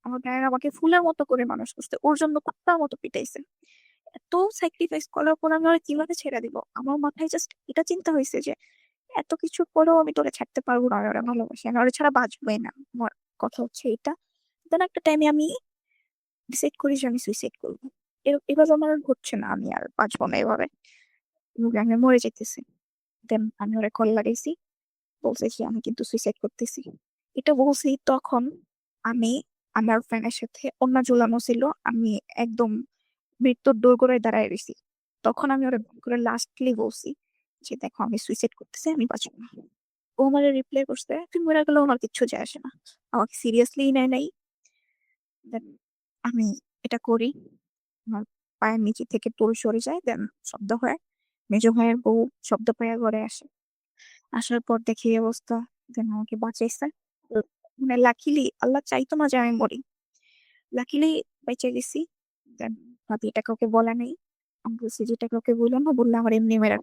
আমার ভাইয়া আমাকে ফুলের মতো করে মানুষ করছে, ওর জন্য কুত্তার মতো পিটাইছে। এত স্যাক্রিফাইস করার পর আমি ওরা কিভাবে ছেড়ে দিব? আমার মাথায় জাস্ট এটা চিন্তা হয়েছে যে এত কিছুর পরেও আমি তোরে ছাড়তে পারবো না, আমি ওরা ভালোবাসি, আমি ওরা ছাড়া বাঁচবোই না। আমার কথা হচ্ছে এটা। দেন একটা টাইমে আমি ডিসাইড করি যে আমি সুইসাইড করবো। এভাবে আমার আর হচ্ছে না, আমি আর বাঁচবো না এভাবে, আমি মরে যেতেছি। দেন আমি ওরা কল লাগাইছি, বলছে যে আমি কিন্তু সুইসাইড করতেছি। এটা বলছি তখন আমি আমার ফ্রেন্ডের সাথে অন্য ঝুলানো ছিল, আমি একদম মৃত্যুর দোরগোড়ায় দাঁড়ায় রয়েছি। তখন আমি ওরা করে লাস্টলি বলছি যে দেখো, আমি সুইসাইড করতেছি, আমি বাঁচবো না। ও আমার রিপ্লাই করছে, তুই মরে গেলে আমার কিচ্ছু যায় আসে না, আমাকে সিরিয়াসলি নেয় নাই। দেন আমি এটা করি, আমার পায়ের নিচে থেকে টুল সরে যায়, দেন শব্দ হয়, মেজো ভাইয়ের বউ শব্দ পাইয়া ঘরে আসে। আসার পর দেখি এই অবস্থা, দেন আমাকে বাঁচাইছে। মানে লাকিলি আল্লাহ চাইতো না যে আমি মরি, লাকিলি বেঁচে গেছি। দেন ভাবি এটা কাউকে বলা নেই, আমি বলছি যেটা কাউকে বললো না, বললে আমার এমনি মেরা।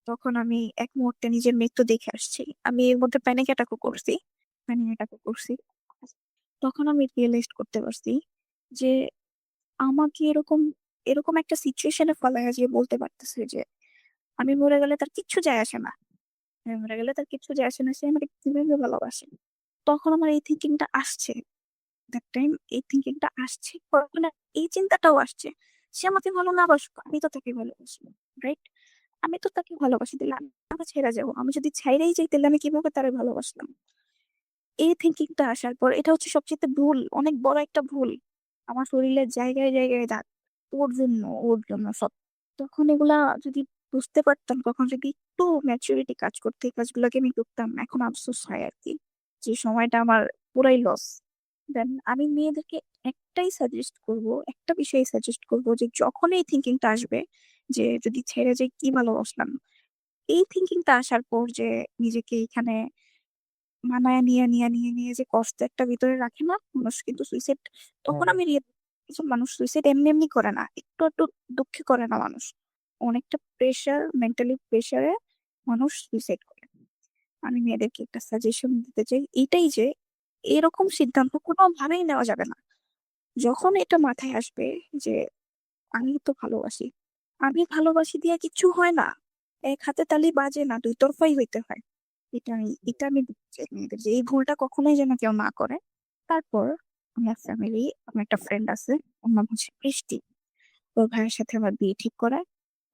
তখন আমি এক মুহূর্তে নিজের মৃত্যু দেখে আসছি, আমি এর মধ্যে প্যানিক অ্যাটাকও করছি। তখন আমি রিয়েলাইজ করতে পারছি যে আমাকে এরকম এরকম একটা সিচুয়েশনে ফেলায় যে বলতে পারতেছে যে আমি মরে গেলে তার কিচ্ছু যায় আসে না, আমি মরে গেলে তার কিচ্ছু যায় আসে না, সে আমাকে কিভাবে ভালোবাসে। তখন আমার এই থিঙ্কিংটা আসছে, দ্যাট টাইম এই থিঙ্কিংটা আসছে, পরে না এই চিন্তাটাও আসছে, সে আমাকে ভালো না বাসুক, আমি তো তাকে ভালোবাসি, রাইট? আমি তো তাকে ভালোবাসি, দিলে আমি ছেড়ে যাবো? আমি যদি ছাইরেই যাই তাহলে আমি কিভাবে তারে ভালোবাসলাম? এই থিঙ্কিংটা আসার পর, এটা হচ্ছে সবচেয়ে ভুল, অনেক বড় একটা ভুল। আমার শরীরের জায়গায় জায়গায় দাগ, ওর জন্য, ওর জন্য সব। তখন এগুলা যদি বুঝতে পারতাম, তখন যদি একটু ম্যাচুরিটি কাজ করতে, এই কাজগুলোকে আমি করতাম, এখন আফসোস হয় আর কি, যে সময়টা আমার পুরাই লস। দেন আমি মেয়েদেরকে একটাই সাজেস্ট করব, একটা বিষয় সাজেস্ট করব, যে যখন এই থিঙ্কিংটা আসবে যে যদি ছেড়ে যাই কি ভালোবাসলাম, এই থিঙ্কিংটা আসার পর যে নিজেকে এখানে মানায় নিয়ে নিয়ে নিয়ে নিয়ে যে কষ্ট একটা ভিতরে রাখে না মানুষ, কিন্তু সুইসাইড, তখন আমি কিছু মানুষ সুইসাইড এমনি এমনি করে না, একটু একটু দুঃখে করে না মানুষ, অনেকটা প্রেশার, মেন্টালি প্রেশারে মানুষ সুইসাইড করে। আমি মেয়েদেরকে একটা সাজেশন দিতে চাই, এইটাই যে এরকম সিদ্ধান্ত কোনোভাবেই নেওয়া যাবে না। যখন এটা মাথায় আসবে যে আমি তো ভালোবাসি, আমি ভালোবাসি দিয়ে কিছু হয় না, এক হাতে তালি বাজে না, দুই তরফাই হইতে হয়। এটা আমি বলতে চাই মেয়েদের, যে এই ভুলটা কখনোই যেন কেউ না করে। তারপর আমার একটা ফ্রেন্ড আছে, ওর নাম হচ্ছে বৃষ্টি, ওর ভাইয়ের সাথে আমার বিয়ে ঠিক করায়।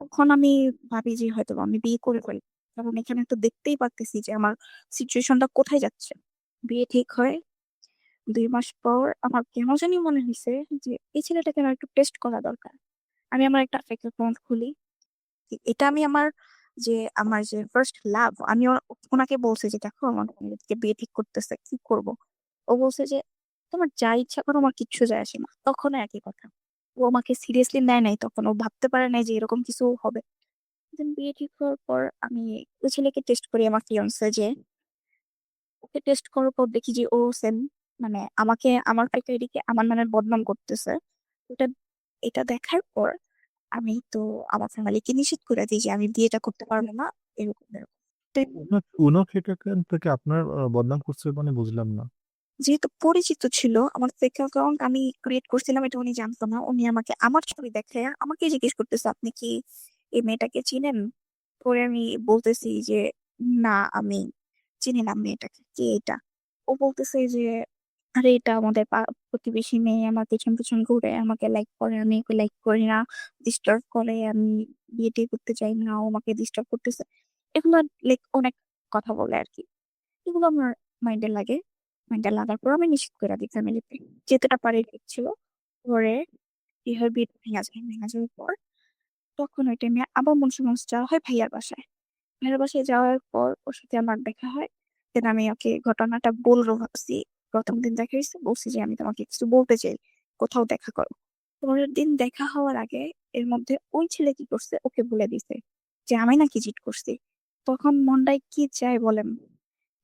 তখন আমি ভাবি যে হয়তো আমি বিয়ে করে ফেলি, কারণ এখানে তো দেখতেই পারতেছি যে আমার সিচুয়েশনটা কোথায় যাচ্ছে। বিয়ে ঠিক হয় 2 মাস পর আমার কেন জানি মনে হয়েছে যে এই ছেলেটাকে আমার একটু টেস্ট করা দরকার। আমি আমার একটা ফেক অ্যাকাউন্ট খুলি। এটা আমি আমার যে ফার্স্ট লাভ, আমি ওনাকে বলছি যে দেখো আমার মেয়েকে বিয়ে ঠিক করতেছে, কি করব। ও বলছে যে তোমার যা ইচ্ছা করো, আমার কিচ্ছু যায় আসে না। তখন একই কথা, ও আমাকে সিরিয়াসলি নেয় নাই, তখন ও ভাবতে পারে নাই যে এরকম কিছু হবে। Then বিয়ে ঠিক হওয়ার পর আমি ওই ছেলেকে টেস্ট করি, আমার ফিয়ান্সে যে ওকে টেস্ট করার পর দেখি যে ও সেম, মানে আমাকে আমার ফেক আইডিকে আমার নামে বদনাম করতেছে। এটা এটা দেখার পর আমি তো আমার ফ্যামিলিকে নিষেধ করে দিই যে আমি বিয়েটা করতে পারবো না, এরকম এরকম। তো উনার ফেক অ্যাকাউন্ট থেকে আপনার বদনাম করছে মানে বুঝলাম না। যেহেতু পরিচিত ছিল, আমার ফেক অ্যাকাউন্ট আমি ক্রিয়েট করছিলাম, এটা উনি জানতো না। উনি আমাকে আমার ছবি দেখে আমাকে জিজ্ঞেস করতেছে আপনি কি এই মেয়েটাকে চিনেন। পরে আমি বলতেছি যে না, আমি চিনি না মেয়েটাকে, কে এটা। ও বলতেছে যে আরে এটা আমাদের প্রতিবেশী মেয়ে, আমার পেছন পেছন ঘুরে আমাকে লাইক করে, আমি ওকে লাইক করি না, ডিস্টার্ব করে, আমি বিয়ে টিয়ে করতে চাই না, ও আমাকে ডিস্টার্ব করতেছে। এগুলো লাইক অনেক কথা বলে আর কি। এগুলো আমার মাইন্ডে লাগে। মাইন্ডে লাগার পর আমি নিশ্চিত করে দিই ফ্যামিলিতে, যেতেটা পারে ঠিক ছিল। পরে কি হয়, বিয়ে ভেঙে যায়। ভেঙে যাওয়ার পর তখন ওই টাইমে আবার মুন্সিগঞ্জ যাওয়া হয় ভাইয়ার বাসায়। ভাইয়ার বাসায় যাওয়ার পর ওর সাথে আমার দেখা হয়। দেন আমি ওকে ঘটনাটা বলবো ভাবছি। প্রথম দিন দেখা হয়েছে, বলছি যে আমি তোমাকে কিছু বলতে চাই, কোথাও দেখা করো। পরের দিন দেখা হওয়ার আগে এর মধ্যে ওই ছেলে কি করছে, ওকে বলে দিছে যে আমি নাকি চিট করছি। তখন মনটায় কি চায় বলেন,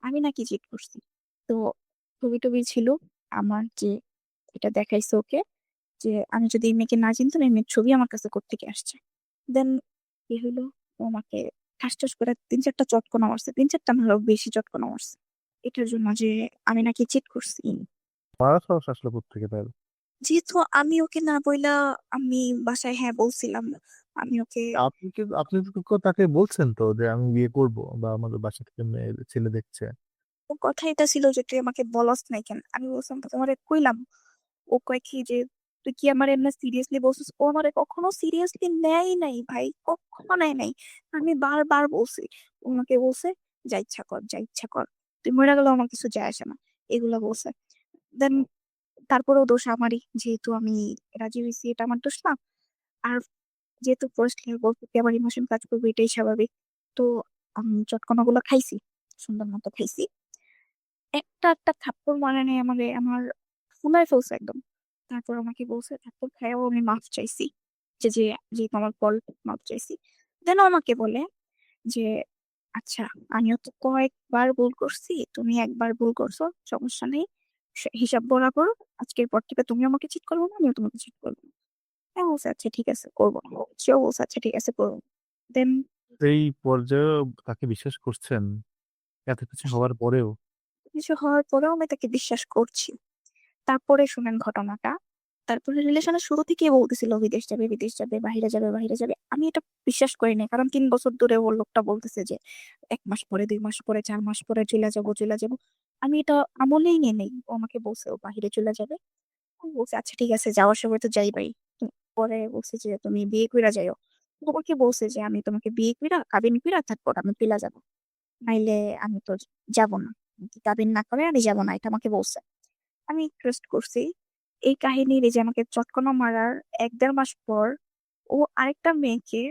আমি নাকি চিট করছি। তো ছবি টবি ছিল আমার, যে এটা দেখাইছে ওকে, যে আমি যদি এই মেয়েকে না চিনতাম, এই মেয়ের ছবি আমার কাছে কোত্থেকে আসছে। দেন কি হইলো, ও আমাকে ঠাস ঠাস করে 3-4টা চটকনা মারছে, 3-4টা না আরো বেশি চটকনা মারছে, এটার জন্য যে আমি নাকি চিট করছি। মারা সাহস আসলো কোত্থেকে তার? যেহেতু আমি ওকে না বইলা, আমি বাসায় হ্যাঁ বলছিলাম, আমি ওকে, আপনি তো তাকে বলছেন তো যে আমি বিয়ে করব বা আমাদের বাসা থেকে মেয়ে ছেলে দেখছে। ও কথা এটা ছিল যে তুই আমাকে বলস নাই কেন। আমি বলছিলাম তো তোমারে কইলাম। ও কয় কি যে তুই কি আমার এমনি সিরিয়াসলি বলছিস। ও আমারে কখনো সিরিয়াসলি নেয় নাই ভাই, কখনো নেয় নাই। আমি বারবার বলছি। ও আমাকে বলছে যা ইচ্ছা কর, যা ইচ্ছা কর, তুই মরে গেলেও আমার কিছু যায় আসে না, এগুলা বলছে। দেন তারপরেও দোষ আমারই, যেহেতু আমি রাজি হয়েছি, এটা আমার দোষ না। আর যেহেতু ফার্স্ট ইয়ার বলতে আমার ইমোশন কাজ করবে, এটাই স্বাভাবিক। তো আমি চটকনা গুলো খাইছি, সুন্দর মতো খাইছি। একটা একটা থাপ্পড় মানে নেই আমারে, আমার ফুলায় ফেলছে একদম। তারপর আমাকে বলছে, থাপ্পড় খাইয়াও আমি মাফ চাইছি, যে যে যেহেতু আমার ফল, মাফ চাইছি। দেন আমাকে বলে যে আচ্ছা, আমিও তো কয়েকবার ভুল করছি, তুমি একবার ভুল করছো, সমস্যা নেই, হিসাব বরাবর। আজকের পর থেকে তুমি আমাকে চিট করবো না, আমিও তোমাকে চিট করবো না। হ্যাঁ বলছে আচ্ছা ঠিক আছে করবো না, সেও বলছে আচ্ছা ঠিক আছে করবো। দেন এই পর্যায়ে তাকে বিশ্বাস করছেন এত কিছু হওয়ার পরেও? কিছু হওয়ার পরেও আমি তাকে বিশ্বাস করছি। তারপরে শুনেন ঘটনাটা। তারপরে রিলেশনের শুরু থেকেই বলতেছিল বিদেশ যাবে, বিদেশ যাবে, বাইরে যাবে, বাইরে যাবে। আমি এটা বিশ্বাস করিনি, কারণ 3 বছর ধরে ওর লোকটা বলতেছে যে 1 মাস পরে, 2 মাস পরে, 4 মাস পরে চলে যাবো, চলে যাবো। আমি এটা আমলেই নিয়ে নেই। ও আমাকে বলছে ও বাহিরে চলে যাবে। আমি বলছি আচ্ছা ঠিক আছে, যাওয়ার সময় তো যাইবাই। পরে বলছে যে তুমি বিয়ে কইরা যাইও। ও আমাকে বলছে যে আমি তোমাকে বিয়ে কইরা কাবিন কইরা তারপর আমি পিলা যাবো, নাইলে আমি তো যাবো না। কাবিন না করে আমি যাবো না, এটা আমাকে বলছে। আমি ট্রাস্ট করছি। এই কাহিনীর, এই যে আমাকে চটকনা মারার 1-1.5 মাস পর ও আরেকটা মেয়েকে,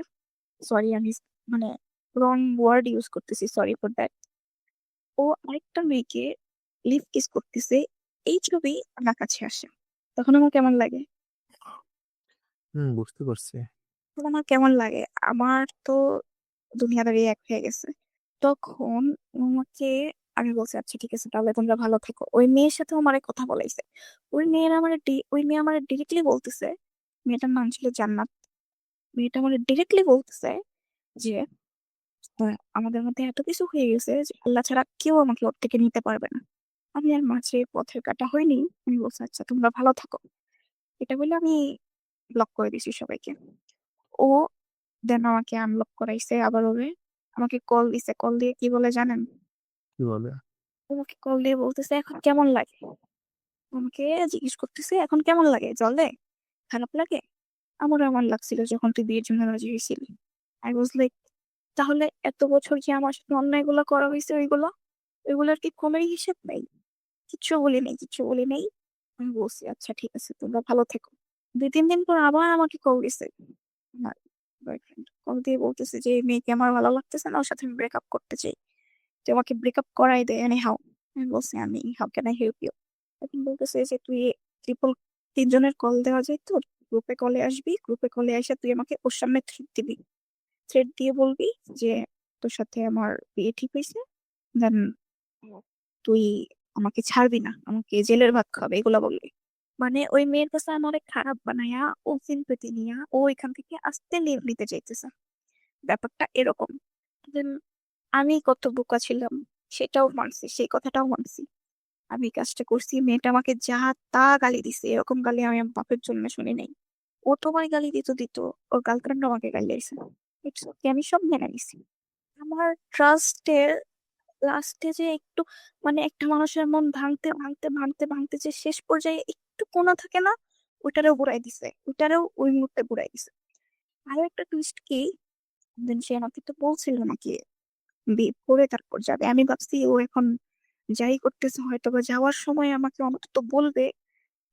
সরি আমি মানে রং ওয়ার্ড ইউজ করতেছি, সরি ফর দ্যাট, ও আরেকটা মেয়েকে লিপ কিস করতেছে, এই ছবি আমার কাছে আসে। তখন আমার কেমন লাগে, বুঝতে পারছি। তখন আমার কেমন লাগে, আমার তো দুনিয়াদারি এক হয়ে গেছে। তখন ও আমাকে, আমি বলছি আচ্ছা ঠিক আছে তাহলে তোমরা ভালো থেকো। ওই মেয়ের সাথে আমার কথা বলাইছে। ওই মেয়ে আমার ডিরেক্টলি বলতেছে, মেয়েটার নাম ছিল জান্নাত। মেয়েটা আমার ডিরেক্টলি বলতেছে যে আমাদের মধ্যে এত কিছু হয়ে গেছে যে আল্লাহ ছাড়া কেউ আমাকে ওর থেকে নিতে পারবে না। আমি আর মাঝে পথের কাটা হয়নি। আমি বলছি আচ্ছা তোমরা ভালো থাকো, এটা বলে আমি ব্লক করে দিছি সবাইকে। ও দেন আমাকে আনব্লক করাইছে আবার ওরে। আমাকে কল দিছে, কল দিয়ে কি বলে জানেন? কি বলে? আমাকে কল দিয়ে বলতেছে এখন কেমন লাগে। আমাকে জিজ্ঞেস করতেছে এখন কেমন লাগে, জলে খারাপ লাগে। আমার এমন লাগছিল যখন তুই বিয়ের জন্য রাজি হয়েছিলি। আই ওয়াজ লাইক, তাহলে এত বছর যে আমার সাথে অন্যায়গুলো করা হয়েছে ওইগুলোর কি কোনো হিসেব নাই? কিচ্ছু বলি নাই। আমি বলছি আচ্ছা ঠিক আছে, তোমরা ভালো থেকো। 2-3 দিন পর আবার আমাকে কল দিছে আমার বয়ফ্রেন্ড। কল দিয়ে বলতেছে যে, এই মেয়েকে আমার ভালো লাগতেছে না, ওর সাথে আমি ব্রেকআপ করতে চাই। তুই আমাকে ব্রেকআপ করাই দে এনি হাউ। আমি বলছি, আমি how can I help you? এখন বলতেছে যে তুই ট্রিপল 3 জনের কল দেওয়া যায়, তো গ্রুপে কলে আসবি, গ্রুপে কলে এসে তুই আমাকে ওর সামনে থ্রেট দিবি, থ্রেট দিয়ে বলবি যে তোর সাথে আমার বিয়ে ঠিক হয়েছে, দেন তুই আমাকে ছাড়বি না, আমাকে জেলের ভাত খাবে, এগুলা বলবি। মানে ওই মেয়ের কাছে আমার খারাপ বানায়া, ও সিম্পেথি নিয়া ও এখান থেকে আস্তে লিভ নিতে চাইতেছে। ব্যাপারটা এরকম। Then আমি কত বোকা ছিলাম সেটাও মানছি, সেই কথাটাও মানছি। আমি এই কাজটা করছি, মেয়েটা আমাকে যা তা গালি দিছে, এরকম গালি আমি আমার বাপের জন্য শুনি নাই। ও তোমার গালি দিত, ওর গার্লফ্রেন্ড আমাকে গালি দিয়েছে। ইটস ওকে, আমি সব মেনে নিছি। আমার ট্রাস্টের লাস্টে যে একটু, মানে একটা মানুষের মন ভাঙতে যে শেষ পর্যায়ে একটু কোনা থাকে না, ওইটারেও বুড়াই দিছে, ওইটারেও ওই মুহূর্তে বুড়াই দিছে। আরো একটা টুইস্ট কি, দেন সে আমাকে তো বলছিল নাকি বিয়ে করে তারপর যাবে। আমি ভাবছি ও এখন যাই করতেছে হয়তো বা যাওয়ার সময় আমাকে অন্তত বলবে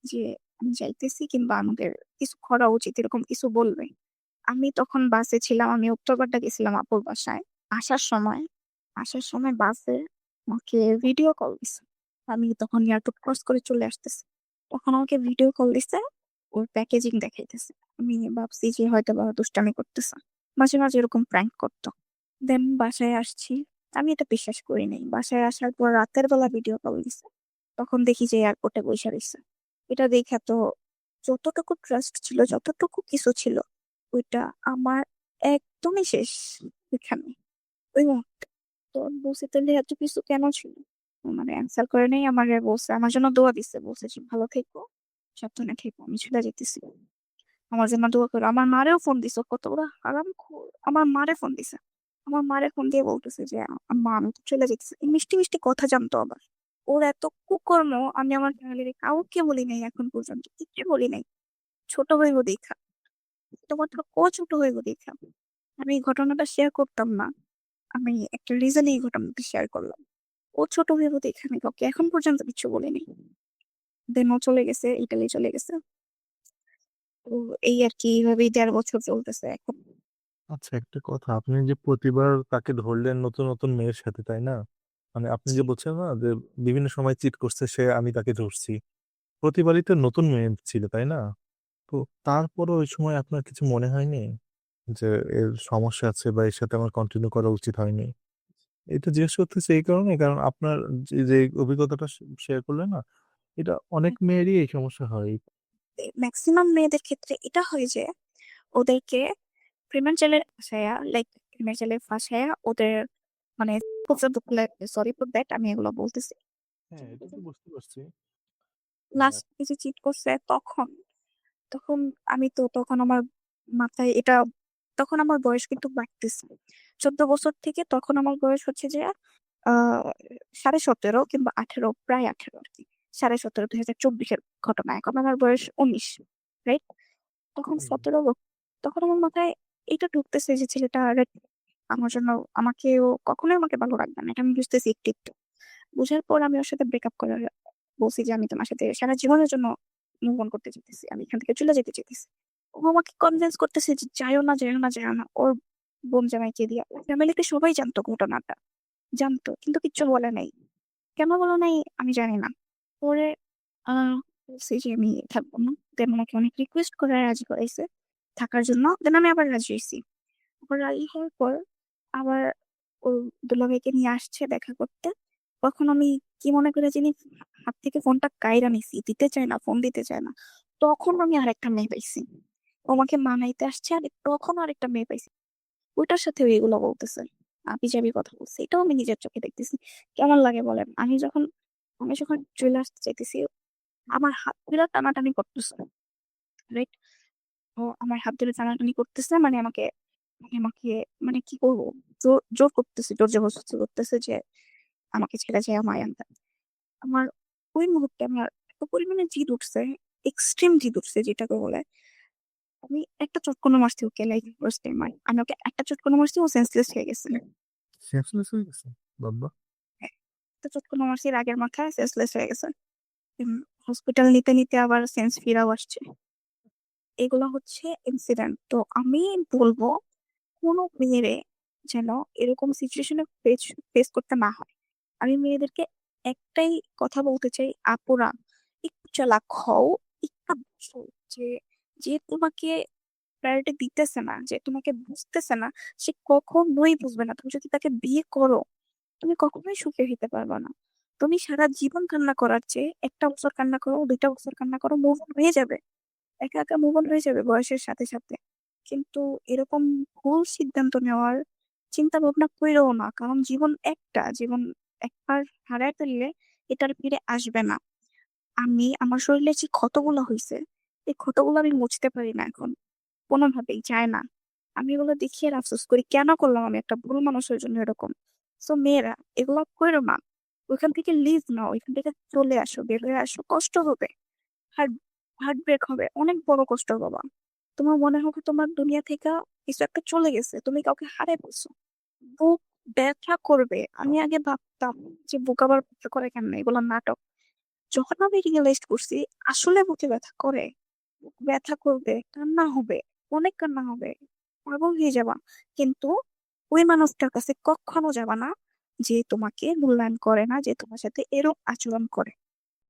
যে আমি যাইতেছি, কিংবা আমাদের কিছু করা উচিত, এরকম কিছু বলবে। আমি তখন বাসে ছিলাম, আমি উত্তরপাড়া গেছিলাম আপুর বাসায়। আসার সময় আসার সময় বাসে আমাকে ভিডিও কল দিছে। আমি তখন এয়ারপোর্ট ক্রস করে চলে আসতেছি, তখন আমাকে ভিডিও কল দিছে, ওর প্যাকেজিং দেখাইতেছে। আমি ভাবছি যে হয়তো বা দুষ্টামি করতেছে, মাঝে মাঝে এরকম প্র্যাঙ্ক করতো। দেন বাসায় আসছি, আমি এটা বিশ্বাস করি নাই। বাসায় আসার পর রাতের বেলা ভিডিও কল দিছে, তখন দেখি যে এয়ারপোর্টে বসে রয়েছে। এটা দেখে তো যতটুকু ট্রাস্ট ছিল, যতটুকু কিছু ছিল, ওইটা আমার একদমই শেষ এখানে, ওই মুহূর্তে। তো আমি বলছি তাহলে এত কিছু কেন ছিল? ও মানে অ্যান্সার করে নেই, আমার বলছে, আমার জন্য দোয়া দিচ্ছে, বলছে যে ভালো থেকো, সাবধানে থেকো, আমি চলে যেতেছি। আমার জন্য দোয়া করো। আমার মারেও ফোন দিছে, কত বড় হারামখোর, আমার মারে ফোন দিছে। আমার মারে ফোন দিয়ে বলতেছে যে মা আমি তো চলে যেতেছি, এই মিষ্টি মিষ্টি কথা জানতো আবার। ওর এত কুকর্ম, আমি আমার ফ্যামিলির কাউকে বলি নাই, এখন পর্যন্ত কিচ্ছু বলি নাই। ছোট হইব দেখা, শুধুমাত্র ও ছোট হইব দেখা আমি এই ঘটনাটা শেয়ার করতাম না। আমি একটা রিজনে এই ঘটনাটা শেয়ার করলাম। ও ছোট হইব দেখা আমি কাউকে এখন পর্যন্ত কিছু বলিনি। দেন ও চলে গেছে, ইটালি চলে গেছে। তো এই আর কি, এইভাবেই 1.5 বছর চলতেছে এখন। আচ্ছা, একটা কথা, আপনি যে প্রতিবার তাকে ধরলেন নতুন নতুন মেয়ের সাথে, তাই না? মানে আপনি যে বলছেন না যে বিভিন্ন সময় চিট করছে সে, আমি তাকে ধরছি, প্রতিবারই তো নতুন মেয়ে ছিল, তাই না? তো তারপরও ওই সময় আপনার কিছু মনে হয়নি যে এর সমস্যা আছে বা এর সাথে আমার কন্টিনিউ করা উচিত হয়নি? এটা জিজ্ঞেস করতেছি এই কারণে, কারণ আপনার যে যে অভিজ্ঞতাটা শেয়ার করলেন না, এটা অনেক মেয়েরই এই সমস্যা হয়। ম্যাক্সিমাম মেয়েদের ক্ষেত্রে এটা হয় যে ওদেরকে প্রেমের জালে ফাঁসায়া, লাইক প্রেমের জালে ফাঁসায়া ওদের মানে, সরি ফর দ্যাট আমি এগুলো বলতেছি। হ্যাঁ, এটা তো বুঝতে পারছি। লাস্ট কিছু চিট করছে, তখন তখন আমি তো তখন আমার মাথায় এটা, তখন আমার বয়স কিন্তু বাড়তেছে। 14 বছর থেকে তখন আমার বয়স হচ্ছে যে 17.5 কিংবা 18, প্রায় 18 আর কি। 17.5, 2024-এর ঘটনা, এখন আমার বয়স 19, রাইট? তখন হুম। 17 বছর, তখন আমার মাথায় এটা ঢুকতেছে যে ছেলেটা আমার জন্য, আমাকেও কখনোই আমাকে ভালো রাখবে না, এটা আমি বুঝতেছি একটু একটু। বুঝার পর আমি ওর সাথে ব্রেকআপ করে বলছি যে আমি তোমার সাথে সারা জীবনের জন্য মুভ অন করতে চাইতেছি, আমি এখান থেকে চলে যেতে চাইতেছি। ও আমাকে কনভিন্স করতেছে যে যাইও না। ওর বোন জামাইকে দিয়া, ফ্যামিলিতে সবাই জানতো ঘটনাটা, জানতো কিন্তু কিচ্ছু বলে নাই। কেন বলো নাই আমি জানি না। পরে বলছি যে আমি থাকবো না। দেন আমাকে অনেক রিকোয়েস্ট করে রাজি করাইছে থাকার জন্য, দেন আমি আবার রাজি হয়েছি। আবার রাজি হওয়ার পর আবার ও দুলাভাইকে নিয়ে আসছে দেখা করতে। তখন আমি কি মনে করে যিনি হাত থেকে ফোনটা কাইরা নিছি, দিতে চায় না, ফোন দিতে চায় না। তখন আমি আরেকটা মেয়ে পাইছি, ও আমাকে মানাইতে আসছে, আর তখন আরেকটা মেয়ে পাইছি, ওইটার সাথে এগুলো বলতেছে, আবি যাবি কথা বলছে। এটাও আমি নিজের চোখে দেখতেছি। কেমন লাগে বলেন? আমি যখন চলে আসতে চাইতেছি, আমার হাত ধরে টানাটানি করতেছে, রাইট? ও আমার হাত ধরে টানাটানি করতেছে, মানে আমাকে আমাকে মানে কি করবো, জোর জোর করতেছে, জোর জবরদস্তি করতেছে যে আমাকে ছেড়ে যায় আমার আনতে। আমার ওই মুহূর্তে আমার এত পরিমাণে জিদ উঠছে, এক্সট্রিম জিদ উঠছে যেটাকে বলে। আমি একটা চটকনা মারছি ওকে, লাইক ফার্স্ট টাইম আমি ওকে একটা চটকনা মারছি, ও সেন্সলেস হয়ে গেছে। সেন্সলেস হয়ে গেছে? বাবা। হ্যাঁ, একটা চটকনা মারছি রাগের মাথায়, সেন্সলেস হয়ে গেছে। হসপিটাল নিতে নিতে আবার সেন্স ফিরাও আসছে। এগুলো হচ্ছে ইনসিডেন্ট। তো আমি বলবো কোনো মেয়েরে যেন এরকম সিচুয়েশনে ফেস ফেস করতে না হয়। আমি মেয়েদেরকে একটাই কথা বলতে চাই, আপুরা একটু চালাক হও, একটু বুঝো যে যে তোমাকে প্রায়োরিটি দিতেছে না, যে তোমাকে বুঝতেছে না, সে কখনোই বুঝবে না। তুমি যদি তাকে বিয়ে করো, তুমি কখনোই সুখী হতে পারবে না। তুমি সারা জীবন কান্না করার চেয়ে একটা বছর কান্না করো, 2টা বছর কান্না করো, মুভ অন হয়ে যাবে। একা একা মুভ অন হয়ে যাবে বয়সের সাথে সাথে। কিন্তু এরকম ভুল সিদ্ধান্ত নেওয়ার চিন্তা ভাবনা কইরো না, কারণ জীবন একটা জীবন, একবার হারায় ফেললে এটার ফিরে আসবে না। আমি আমার শরীরে যে ক্ষতগুলো হয়েছে, এই ক্ষতগুলো আমি মুছতে পারি না এখন, কোনোভাবেই যায় না। আমি এগুলো দেখিয়ে আর আফসোস করি, কেন করলাম আমি একটা ভুল মানুষের জন্য এরকম। সো মেয়েরা এগুলো করো না, ওইখান থেকে লিভ নাও, ওইখান থেকে চলে আসো, বের হয়ে আসো। কষ্ট হবে, হার্ট হার্ট ব্রেক হবে, অনেক বড় কষ্ট বাবা। তোমার মনে হবে তোমার দুনিয়া থেকে কিছু একটা চলে গেছে, তুমি কাউকে হারাই ফেলছো। বুক ব্যথা করবে। আমি আগে ভাবতাম যে বুক আবার ব্যথা করে কেন, এগুলো নাটক। যখন আমি রিয়েলাইজ করছি আসলে বুকে ব্যথা করে, বুক ব্যথা করবে, কান্না হবে, অনেক কান্না হবে, পাগল হয়ে যাবা। কিন্তু ওই মানুষটার কাছে কখনো যাবা না যে তোমাকে মূল্যায়ন করে না, যে তোমার সাথে এরকম আচরণ করে।